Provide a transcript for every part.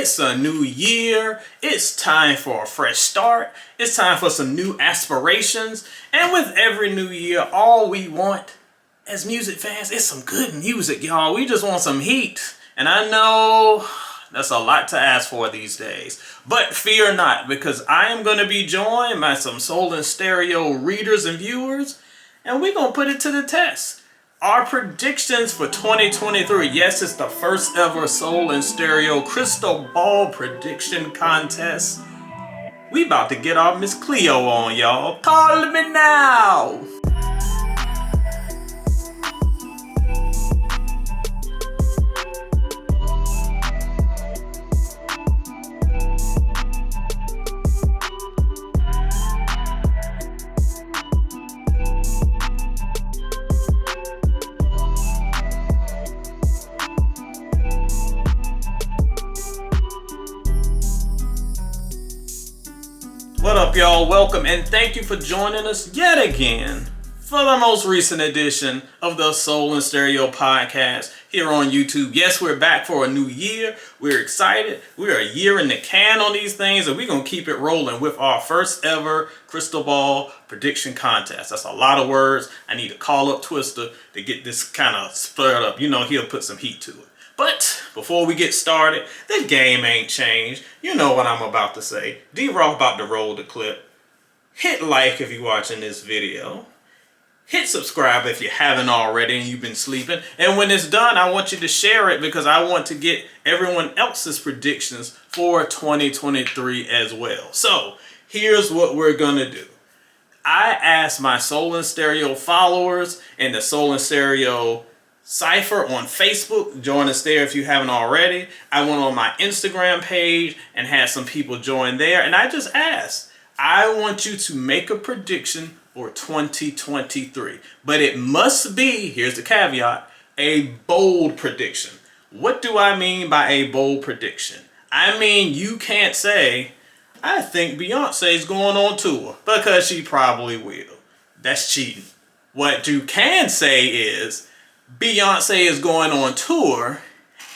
It's a new year. It's time for a fresh start. It's time for some new aspirations. And with every new year, all we want as music fans is some good music, y'all. We just want some heat. And I know that's a lot to ask for these days. But fear not, because I am going to be joined by some Soul and Stereo readers and viewers. And we're going to put it to the test. Our predictions for 2023. Yes, it's the first ever Soul and Stereo Crystal Ball prediction contest. We about to get our Miss Cleo on, y'all. Call me now. What up, y'all? Welcome and thank you for joining us yet again for the most recent edition of the Soul and Stereo podcast here on YouTube. Yes, we're back for a new year. We're excited. We're a year in the can on these things, and we're going to keep it rolling with our first ever Crystal Ball prediction contest. That's a lot of words. I need to call up Twister to get this kind of stirred up. You know, he'll put some heat to it. But before we get started, the game ain't changed. You know what I'm about to say. D Roth about to roll the clip. Hit like if you're watching this video. Hit subscribe if you haven't already and you've been sleeping. And when it's done, I want you to share it because I want to get everyone else's predictions for 2023 as well. So here's what we're going to do. I asked my Soul and Stereo followers and the Soul and Stereo Cypher on Facebook. Join us there if you haven't already. I went on my Instagram page and had some people join there. And I just asked, I want you to make a prediction for 2023. But it must be, here's the caveat, a bold prediction. What do I mean by a bold prediction? I mean, you can't say, I think Beyonce's going on tour, because she probably will. That's cheating. What you can say is, Beyonce is going on tour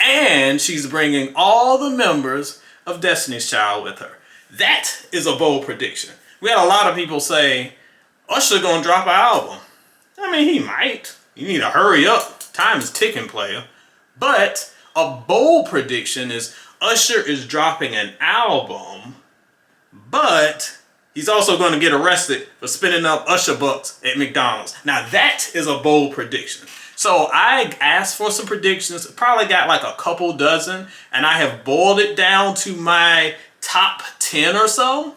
and she's bringing all the members of Destiny's Child with her. That is a bold prediction. We had a lot of people say, Usher gonna drop an album. I mean, he might. You need to hurry up. Time is ticking, player. But a bold prediction is Usher is dropping an album, but he's also going to get arrested for spending up Usher bucks at McDonald's. Now that is a bold prediction. So I asked for some predictions, probably got like a couple dozen, and I have boiled it down to my top 10 or so.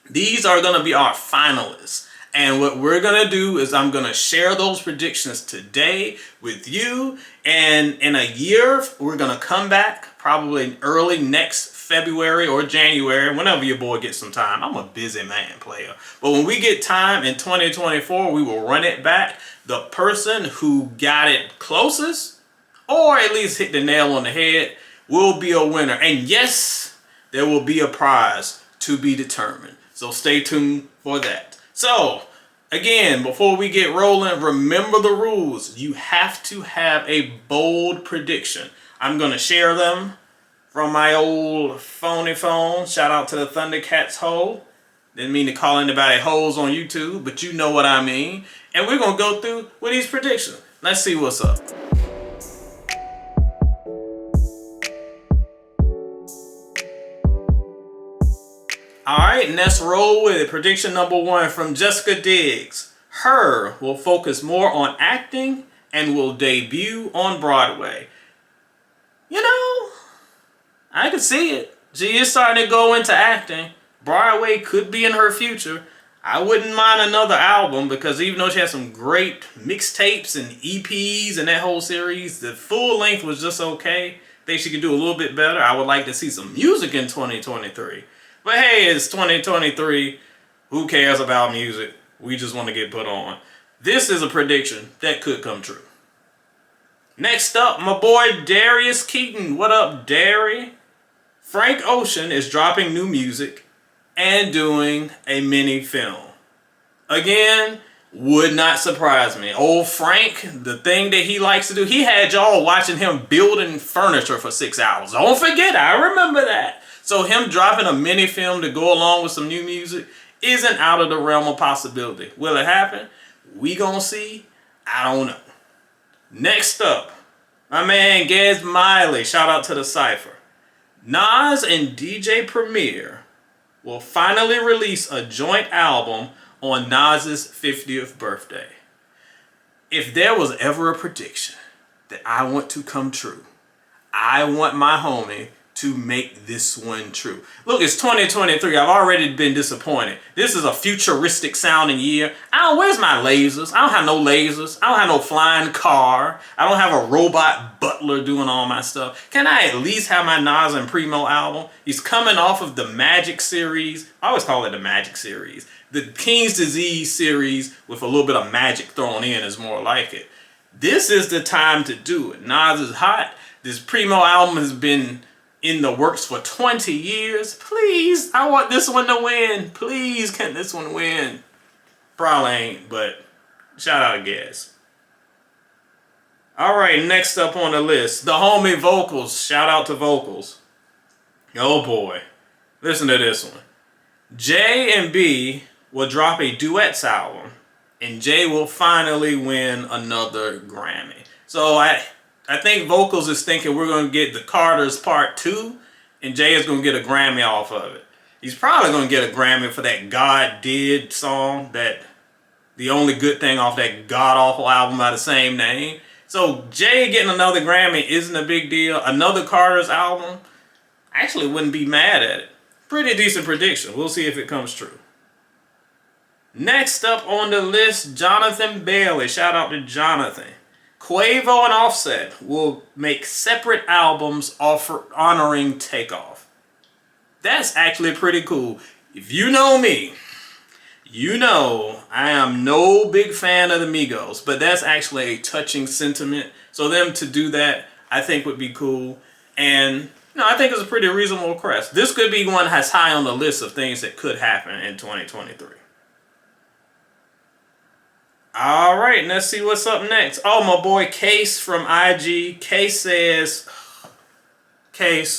These are going to be our finalists. And what we're going to do is I'm going to share those predictions today with you. And in a year, we're going to come back probably early next February or January, whenever your boy gets some time. I'm a busy man, player. But when we get time in 2024, we will run it back. The person who got it closest, or at least hit the nail on the head, will be a winner. And yes, there will be a prize to be determined. So stay tuned for that. So, again, before we get rolling, remember the rules. You have to have a bold prediction. I'm going to share them from my old phony phone. Shout out to the Thundercats hole. Didn't mean to call anybody hoes on YouTube, but you know what I mean. And we're going to go through with these predictions. Let's see what's up. Alright, and let's roll with it. Prediction number 1 from Jessica Diggs. Her will focus more on acting and will debut on Broadway. You know, I could see it. She is starting to go into acting. Broadway could be in her future. I wouldn't mind another album because even though she has some great mixtapes and EPs and that whole series, the full length was just okay. I think she could do a little bit better. I would like to see some music in 2023. But hey, it's 2023. Who cares about music? We just want to get put on. This is a prediction that could come true. Next up, my boy Darius Keaton. What up, Dari? Frank Ocean is dropping new music and doing a mini film. Again, Would not surprise me. Old Frank, the thing that he likes to do, he had y'all watching him building furniture for 6 hours. Don't forget, I remember that. So him dropping a mini film to go along with some new music isn't out of the realm of possibility. Will it happen? We gonna see. I don't know. Next up, my man Gaz Miley. Shout out to the Cypher. Nas and DJ Premier will finally release a joint album on Nas's 50th birthday. If there was ever a prediction that I want to come true, I want my homie to make this one true. Look, it's 2023. I've already been disappointed. This is a futuristic sounding year. Where's my lasers? I don't have no lasers. I don't have no flying car. I don't have a robot butler doing all my stuff. Can I at least have my Nas and Primo album? He's coming off of the Magic series. I always call it the Magic series. The King's Disease series with a little bit of magic thrown in is more like it. This is the time to do it. Nas is hot. This Primo album has been in the works for 20 years. Please, I want this one to win. Please, can this one win? Probably ain't, but shout out to Gaz. All right, next up on the list, the homie Vocals. Shout out to Vocals. Oh boy, listen to this one. J and B will drop a duets album, and Jay will finally win another Grammy. So I think Vocals is thinking we're going to get the Carters Part 2, and Jay is going to get a Grammy off of it. He's probably going to get a Grammy for that God Did song, that the only good thing off that god-awful album by the same name. So Jay getting another Grammy isn't a big deal. Another Carter's album, I actually wouldn't be mad at it. Pretty decent prediction. We'll see if it comes true. Next up on the list, Jonathan Bailey. Shout out to Jonathan. Quavo and Offset will make separate albums honoring Takeoff. That's actually pretty cool. If you know me, you know I am no big fan of the Migos, but that's actually a touching sentiment. So them to do that, I think would be cool. And I think it's a pretty reasonable request. This could be one that's high on the list of things that could happen in 2023. All right, let's see what's up next. Oh, my boy Case from IG. Case says,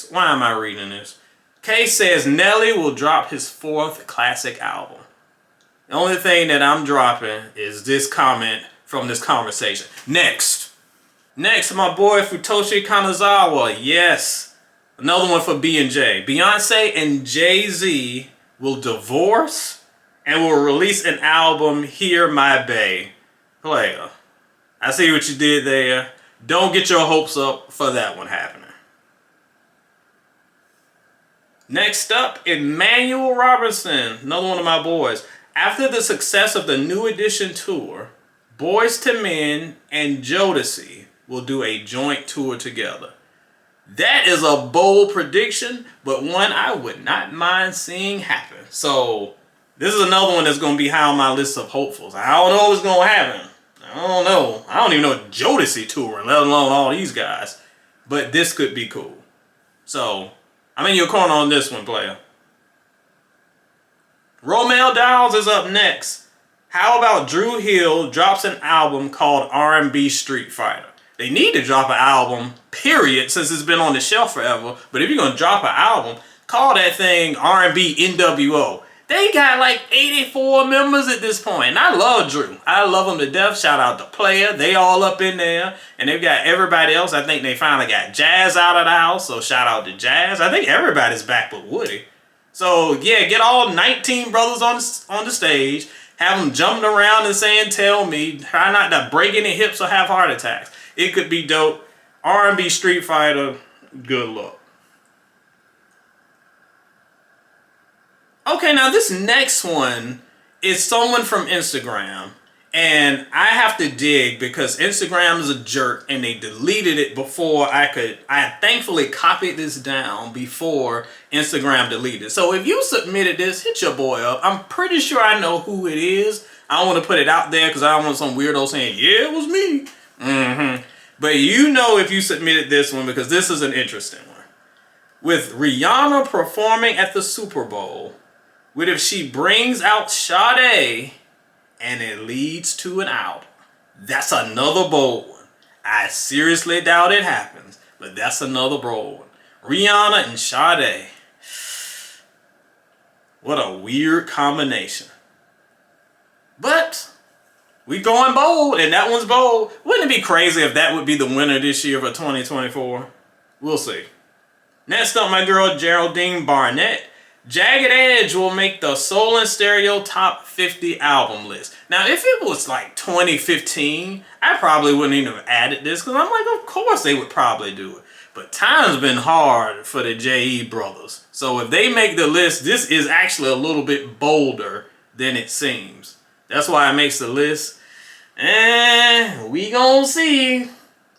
why am I reading this? Case says Nelly will drop his 4th classic album. The only thing that I'm dropping is this comment from this conversation. Next, my boy Futoshi Kanazawa. Yes, another one for B&J. Beyonce and Jay-Z will divorce and will release an album, Hear My Bae. Player, I see what you did there. Don't get your hopes up for that one happening. Next up, Emmanuel Robinson, another one of my boys. After the success of the New Edition tour, Boyz II Men and Jodeci will do a joint tour together. That is a bold prediction, but one I would not mind seeing happen. So this is another one that's going to be high on my list of hopefuls. I don't know what's going to happen. I don't know. I don't even know Jodeci touring, let alone all these guys. But this could be cool. So I'm in your corner on this one, player. Romeo Downs is up next. How about Drew Hill drops an album called R&B Street Fighter? They need to drop an album, period, since it's been on the shelf forever. But if you're going to drop an album, call that thing R&B NWO. They got like 84 members at this point. And I love Drew. I love him to death. Shout out to Player. They all up in there. And they've got everybody else. I think they finally got Jazz out of the house. So shout out to Jazz. I think everybody's back but Woody. So yeah, get all 19 brothers on the stage. Have them jumping around and saying, tell me. Try not to break any hips or have heart attacks. It could be dope. R&B Street Fighter, good luck. Okay, now this next one is someone from Instagram. And I have to dig because Instagram is a jerk and they deleted it before I thankfully copied this down before Instagram deleted it. So if you submitted this, hit your boy up. I'm pretty sure I know who it is. I don't want to put it out there because I don't want some weirdo saying, yeah, it was me. But you know if you submitted this one because this is an interesting one. With Rihanna performing at the Super Bowl, what if she brings out Sade and it leads to an album. That's another bold one. I seriously doubt it happens, but that's another bold one. Rihanna and Sade. What a weird combination. But we going bold, and that one's bold. Wouldn't it be crazy if that would be the winner this year for 2024? We'll see. Next up, my girl Geraldine Barnett. Jagged Edge will make the Soul and Stereo Top 50 album list. Now, if it was like 2015, I probably wouldn't even have added this because I'm like, of course they would probably do it. But time's been hard for the J.E. brothers. So if they make the list, this is actually a little bit bolder than it seems. That's why it makes the list. And we gonna see.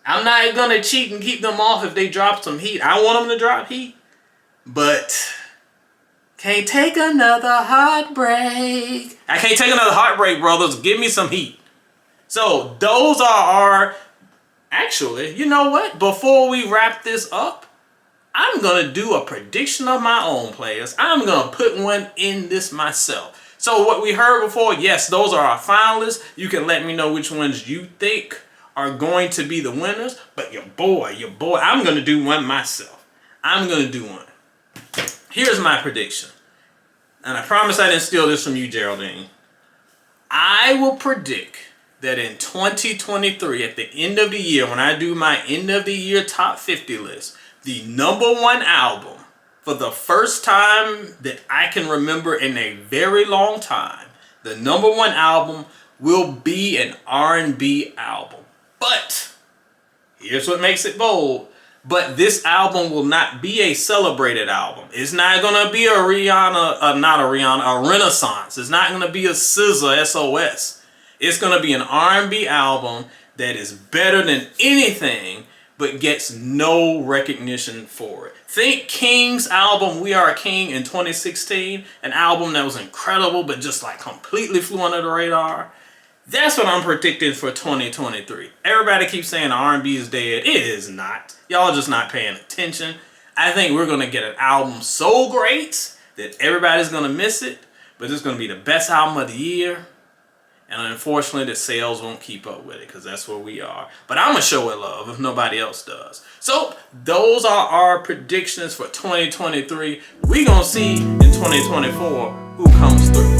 I'm not gonna cheat and keep them off if they drop some heat. I want them to drop heat. But can't take another heartbreak. I can't take another heartbreak, brothers. Give me some heat. So those are our... Actually, you know what? Before we wrap this up, I'm going to do a prediction of my own, players. I'm going to put one in this myself. So what we heard before, yes, those are our finalists. You can let me know which ones you think are going to be the winners. But your boy, I'm going to do one myself. I'm going to do one. Here's my prediction. And I promise I didn't steal this from you, Geraldine. I will predict that in 2023, at the end of the year, when I do my end of the year top 50 list, the #1 album, for the first time that I can remember in a very long time, the #1 album will be an R&B album. But here's what makes it bold. But this album will not be a celebrated album. It's not going to be a a Renaissance. It's not going to be a SZA SOS. It's going to be an R&B album that is better than anything, but gets no recognition for it. Think King's album, We Are a King, in 2016. An album that was incredible, but just like completely flew under the radar. That's what I'm predicting for 2023. Everybody keeps saying R&B is dead. It is not. Y'all just not paying attention. I think we're going to get an album so great that everybody's going to miss it. But it's going to be the best album of the year. And unfortunately, the sales won't keep up with it because that's where we are. But I'm going to show it love if nobody else does. So those are our predictions for 2023. We're going to see in 2024 who comes through.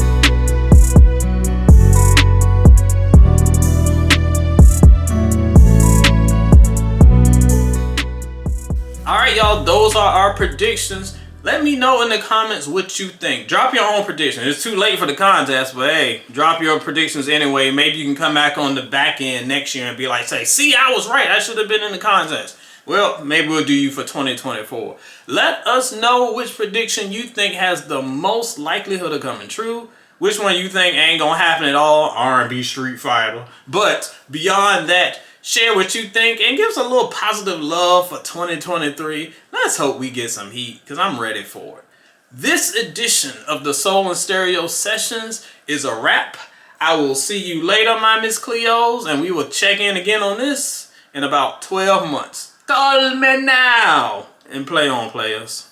Alright, y'all, those are our predictions. Let me know in the comments what you think. Drop your own predictions. It's too late for the contest, but hey, drop your predictions anyway. Maybe you can come back on the back end next year and be like, see, I was right. I should have been in the contest. Well, maybe we'll do you for 2024. Let us know which prediction you think has the most likelihood of coming true. Which one you think ain't gonna happen at all. R&B Street Fighter. But beyond that, share what you think and give us a little positive love for 2023. Let's hope we get some heat because I'm ready for it. This edition of the Soul and Stereo Sessions is a wrap. I will see you later, my Miss Cleos, and we will check in again on this in about 12 months. Call me now and play on, players.